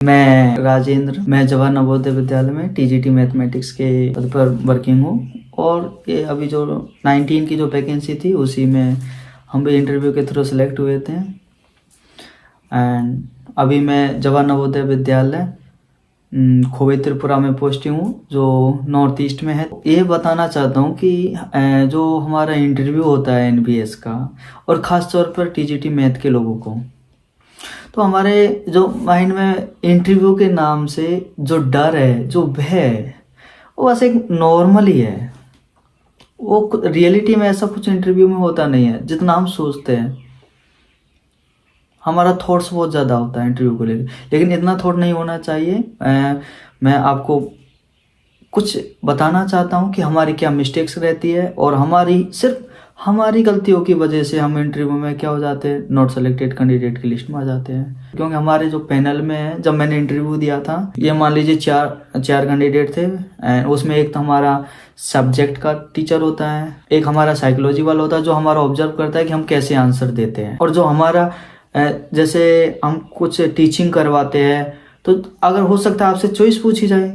मैं राजेंद्र, मैं जवाहर नवोदय विद्यालय में टीजीटी मैथमेटिक्स के पद पर वर्किंग हूँ और ये अभी जो 19 की जो वैकेंसी थी उसी में हम भी इंटरव्यू के थ्रू सेलेक्ट हुए थे। एंड अभी मैं जवाहर नवोदय विद्यालय खोवे त्रिपुरा में पोस्टिंग हूँ जो नॉर्थ ईस्ट में है। ये बताना चाहता हूँ कि जो हमारा इंटरव्यू होता है एनबीएस का और ख़ास तौर पर टीजीटी मैथ के लोगों को, तो हमारे जो माइंड में इंटरव्यू के नाम से जो डर है, जो भय है, वो बस एक नॉर्मल ही है। वो रियलिटी में ऐसा कुछ इंटरव्यू में होता नहीं है जितना हम सोचते हैं। हमारा थॉट्स बहुत ज़्यादा होता है इंटरव्यू को लेकर, लेकिन इतना थॉट नहीं होना चाहिए। मैं आपको कुछ बताना चाहता हूँ कि हमारी क्या मिस्टेक्स रहती है और सिर्फ हमारी गलतियों की वजह से हम इंटरव्यू में क्या हो जाते हैं, नॉट सेलेक्टेड कैंडिडेट की लिस्ट में आ जाते हैं। क्योंकि हमारे जो पैनल में है, जब मैंने इंटरव्यू दिया था, ये मान लीजिए चार कैंडिडेट थे एंड उसमें एक तो हमारा सब्जेक्ट का टीचर होता है, एक हमारा साइकोलॉजी वाला होता है जो हमारा ऑब्जर्व करता है कि हम कैसे आंसर देते हैं, और जो हमारा जैसे हम कुछ टीचिंग करवाते हैं तो अगर हो सकता है आपसे चॉइस पूछी जाए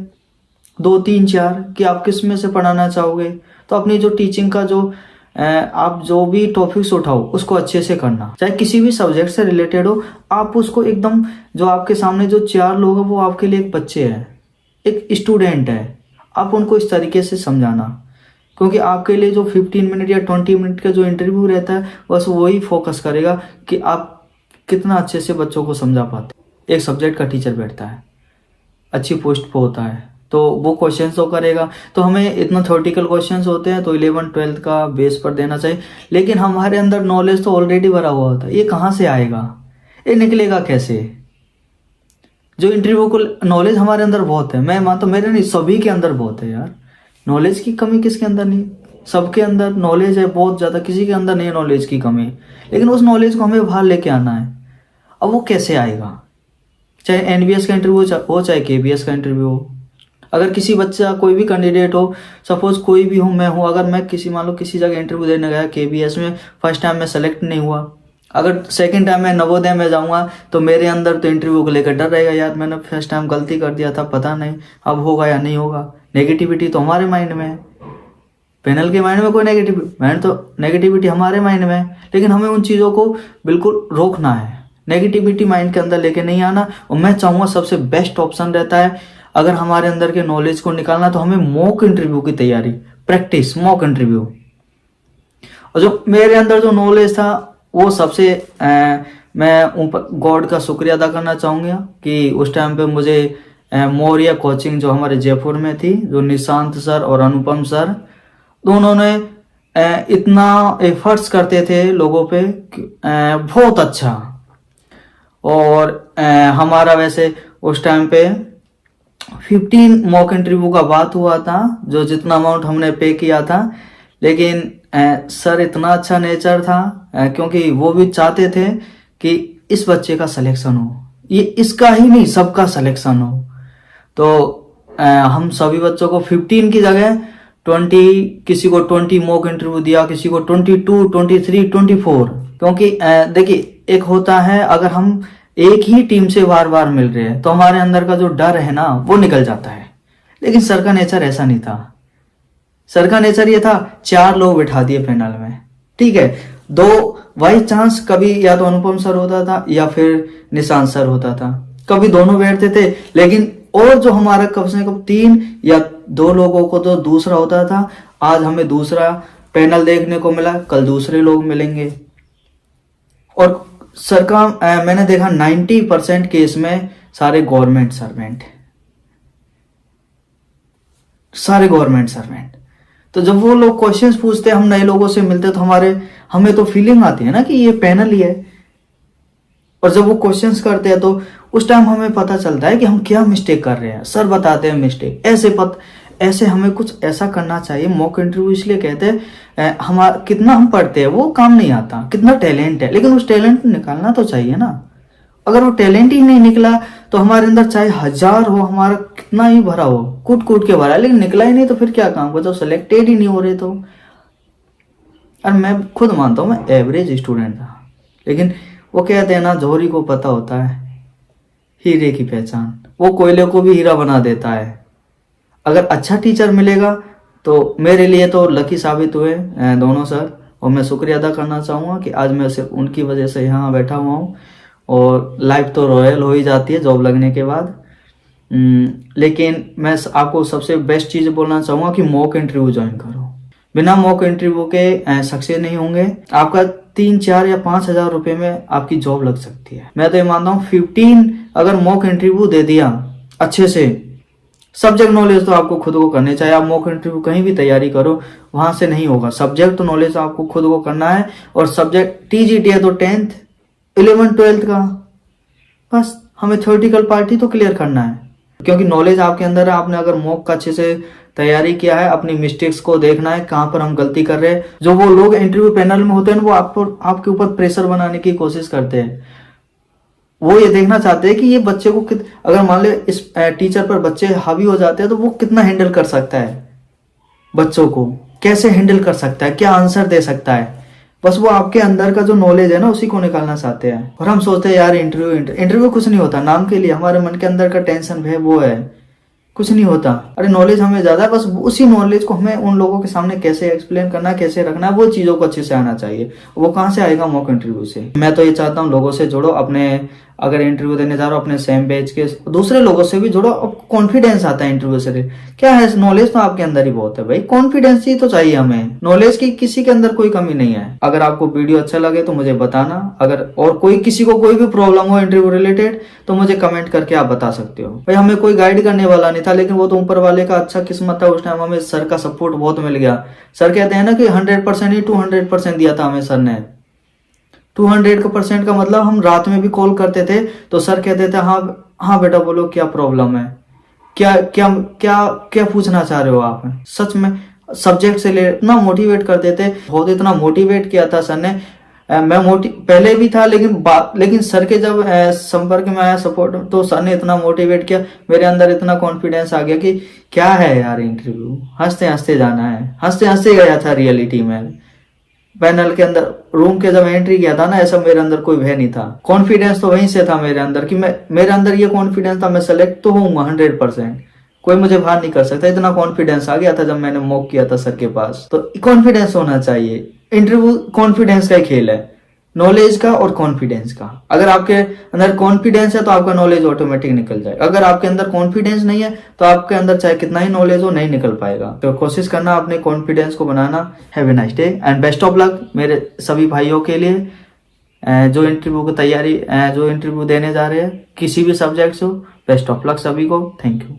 2, 3, 4 कि आप किस में से पढ़ाना चाहोगे, तो अपनी जो टीचिंग का जो आप जो भी टॉपिक्स उठाओ उसको अच्छे से करना, चाहे किसी भी सब्जेक्ट से रिलेटेड हो। आप उसको एकदम, जो आपके सामने जो 4 लोग हैं वो आपके लिए एक बच्चे हैं, एक स्टूडेंट है, आप उनको इस तरीके से समझाना। क्योंकि आपके लिए जो 15 मिनट या 20 मिनट का जो इंटरव्यू रहता है बस वही फोकस करेगा कि आप कितना अच्छे से बच्चों को समझा पाते। एक सब्जेक्ट का टीचर बैठता है, अच्छी पोस्ट पे होता है, तो वो क्वेश्चन तो करेगा। तो हमें इतना थ्योरेटिकल क्वेश्चंस होते हैं तो 11-12 का बेस पर देना चाहिए, लेकिन हमारे अंदर नॉलेज तो ऑलरेडी भरा हुआ होता है। ये कहाँ से आएगा, ये निकलेगा कैसे? जो इंटरव्यू को नॉलेज हमारे अंदर बहुत है, मैं मानता हूँ, मेरे नहीं सभी के अंदर बहुत है यार। नॉलेज की कमी किसके अंदर नहीं, सबके अंदर नॉलेज है बहुत ज़्यादा, किसी के अंदर नहीं है नॉलेज की कमी। लेकिन उस नॉलेज को हमें बाहर लेके आना है। अब वो कैसे आएगा? चाहे एनबीएस का इंटरव्यू हो चाहे केबीएस का इंटरव्यू हो। अगर किसी बच्चा, कोई भी कैंडिडेट हो, सपोज कोई भी हूँ, मैं हूँ, अगर मैं मान लो किसी जगह इंटरव्यू देने गया केबीएस में, फर्स्ट टाइम मैं सेलेक्ट नहीं हुआ, अगर सेकंड टाइम मैं नवोदय में जाऊंगा तो मेरे अंदर तो इंटरव्यू को लेकर डर रहेगा, यार मैंने फर्स्ट टाइम गलती कर दिया था, पता नहीं अब होगा या नहीं होगा। नेगेटिविटी तो हमारे माइंड में है, पैनल के माइंड में कोई नेगेटिविटी हमारे माइंड में है, लेकिन हमें उन चीज़ों को बिल्कुल रोकना है। नेगेटिविटी माइंड के अंदर लेके नहीं आना। और मैं चाहूँगा सबसे बेस्ट ऑप्शन रहता है, अगर हमारे अंदर के नॉलेज को निकालना, तो हमें मॉक इंटरव्यू की तैयारी, प्रैक्टिस, मॉक इंटरव्यू। और जो मेरे अंदर जो नॉलेज था वो सबसे मैं ऊपर गॉड का शुक्रिया अदा करना चाहूँगा कि उस टाइम पे मुझे मौर्य कोचिंग जो हमारे जयपुर में थी, जो निशांत सर और अनुपम सर, दोनों ने इतना एफर्ट्स करते थे लोगों पे, बहुत अच्छा। और हमारा वैसे उस टाइम पे 15 मॉक इंटरव्यू का बात हुआ था, जो जितना अमाउंट हमने पे किया था, लेकिन सर इतना अच्छा नेचर था, क्योंकि वो भी चाहते थे कि इस बच्चे का सिलेक्शन हो, ये इसका ही नहीं सबका सिलेक्शन हो। तो हम सभी बच्चों को 15 की जगह 20, किसी को 20 मॉक इंटरव्यू दिया, किसी को 22, 23, 24। क्योंकि देखिए, एक होता है अगर हम एक ही टीम से बार बार मिल रहे हैं तो हमारे अंदर का जो डर है ना वो निकल जाता है। लेकिन सर का नेचर ऐसा नहीं था। सर का नेचर ये था, 4 लोग बिठा दिए पैनल में, ठीक है, 2 बाई चांस कभी या तो अनुपम सर होता था या फिर निशांत सर होता था, कभी दोनों बैठते थे। लेकिन और जो हमारा कम से कम 3 या 2 लोगों को तो दूसरा होता था। आज हमें दूसरा पैनल देखने को मिला, कल दूसरे लोग मिलेंगे। और सर का मैंने देखा 90% केस में सारे गवर्नमेंट सर्वेंट, सारे गवर्नमेंट सर्वेंट। तो जब वो लोग क्वेश्चंस पूछते, हम नए लोगों से मिलते, तो हमें तो फीलिंग आती है ना कि ये पैनल ही है। और जब वो क्वेश्चंस करते हैं तो उस टाइम हमें पता चलता है कि हम क्या मिस्टेक कर रहे हैं। सर बताते हैं मिस्टेक ऐसे हमें कुछ ऐसा करना चाहिए। मॉक इंटरव्यू इसलिए कहते हैं, हमारा कितना हम पढ़ते हैं वो काम नहीं आता, कितना टैलेंट है, लेकिन उस टैलेंट को निकालना तो चाहिए ना। अगर वो टैलेंट ही नहीं निकला तो हमारे अंदर चाहे 1000 हो, हमारा कितना ही भरा हो, कूट कूट के भरा है, लेकिन निकला ही नहीं, तो फिर क्या काम का, जब सेलेक्टेड ही नहीं हो रहे तो। और मैं खुद मानता हूँ मैं एवरेज स्टूडेंट था, लेकिन वो कहते हैं ना, जोहरी को पता होता है हीरे की पहचान, वो कोयले को भी हीरा बना देता है। अगर अच्छा टीचर मिलेगा तो मेरे लिए तो लकी साबित हुए दोनों सर, और मैं शुक्रिया अदा करना चाहूँगा कि आज मैं सिर्फ उनकी वजह से यहाँ बैठा हुआ हूँ। और लाइफ तो रॉयल हो ही जाती है जॉब लगने के बाद। लेकिन मैं आपको सबसे बेस्ट चीज़ बोलना चाहूँगा कि मॉक इंटरव्यू ज्वाइन करो। बिना मॉक इंटरव्यू के सक्सेस नहीं होंगे। आपका 3, 4 या 5 हजार रुपये में आपकी जॉब लग सकती है। मैं तो ये मानता हूँ 15 अगर मॉक इंटरव्यू दे दिया अच्छे से, सब्जेक्ट नॉलेज तो आपको खुद को करने चाहिए। आप मॉक इंटरव्यू कहीं भी तैयारी करो, वहां से नहीं होगा। सब्जेक्ट नॉलेज आपको खुद को करना है। और सब्जेक्ट टीजीटी है तो 10th 11th 12th का बस हमें थ्योरेटिकल पार्टी तो क्लियर करना है, क्योंकि नॉलेज आपके अंदर है। आपने अगर मॉक का अच्छे से तैयारी किया है, अपनी मिस्टेक्स को देखना है कहाँ पर हम गलती कर रहे हैं। जो वो लोग इंटरव्यू पैनल में होते हैं वो आपके ऊपर प्रेशर बनाने की कोशिश करते हैं। वो ये देखना चाहते हैं कि ये बच्चे को अगर मान ले इस टीचर पर बच्चे हावी हो जाते हैं तो वो कितना हैंडल कर सकता है, बच्चों को कैसे हैंडल कर सकता है, क्या आंसर दे सकता है। बस वो आपके अंदर का जो नॉलेज है ना उसी को निकालना चाहते हैं। और हम सोचते हैं यार इंटरव्यू कुछ नहीं होता, नाम के लिए हमारे मन के अंदर का टेंशन है वो है, कुछ नहीं होता। अरे नॉलेज हमें ज्यादा है, बस उसी नॉलेज को हमें उन लोगों के सामने कैसे एक्सप्लेन करना है, कैसे रखना है, वो चीजों को अच्छे से आना चाहिए। वो कहाँ से आएगा? मॉक इंटरव्यू से। मैं तो ये चाहता हूँ लोगों से जुड़ो, अपने अगर इंटरव्यू देने जा रहे हो अपने सेम बैच के दूसरे लोगों से भी जुड़ो। अब कॉन्फिडेंस आता है इंटरव्यू से। क्या है, नॉलेज तो आपके अंदर ही बहुत है भाई, कॉन्फिडेंस ही तो चाहिए हमें। नॉलेज की किसी के अंदर कोई कमी नहीं है। अगर आपको वीडियो अच्छा लगे तो मुझे बताना। अगर और कोई किसी को कोई भी प्रॉब्लम हो इंटरव्यू रिलेटेड तो मुझे कमेंट करके आप बता सकते हो। भाई हमें कोई गाइड करने वाला नहीं था, लेकिन वो तो ऊपर वाले का अच्छा किस्मत था। उस टाइम हमें सर का सपोर्ट बहुत मिल गया। सर कहते हैं ना कि 100% ही 200% दिया था हमें सर ने। 200% का मतलब हम रात में भी कॉल करते थे तो सर कहते थे हाँ हाँ बेटा बोलो क्या प्रॉब्लम है, क्या क्या क्या क्या पूछना चाह रहे हो आप। सच में सब्जेक्ट से ले इतना मोटिवेट करते थे, बहुत इतना मोटिवेट किया था सर ने। मैं पहले भी था लेकिन सर के जब संपर्क में आया सपोर्ट तो सर ने इतना मोटिवेट किया, मेरे अंदर इतना कॉन्फिडेंस आ गया कि क्या है यार इंटरव्यू, हंसते हंसते जाना है। हंसते हंसते गया था रियलिटी में। पैनल के अंदर रूम के जब एंट्री किया था ना, ऐसा मेरे अंदर कोई भय नहीं था। कॉन्फिडेंस तो वहीं से था मेरे अंदर कि मेरे अंदर ये कॉन्फिडेंस था मैं सेलेक्ट तो होऊंगा 100%, कोई मुझे बाहर नहीं कर सकता। इतना कॉन्फिडेंस आ गया था जब मैंने मॉक किया था सर के पास। तो कॉन्फिडेंस होना चाहिए। इंटरव्यू कॉन्फिडेंस का ही खेल है, नॉलेज का और कॉन्फिडेंस का। अगर आपके अंदर कॉन्फिडेंस है तो आपका नॉलेज ऑटोमेटिक निकल जाएगा। अगर आपके अंदर कॉन्फिडेंस नहीं है तो आपके अंदर चाहे कितना ही नॉलेज हो नहीं निकल पाएगा। तो कोशिश करना अपने कॉन्फिडेंस को बनाना। Have a nice day and best of luck मेरे सभी भाइयों के लिए जो इंटरव्यू देने जा रहे हैं किसी भी सब्जेक्ट से। बेस्ट ऑफ लक सभी को। Thank you.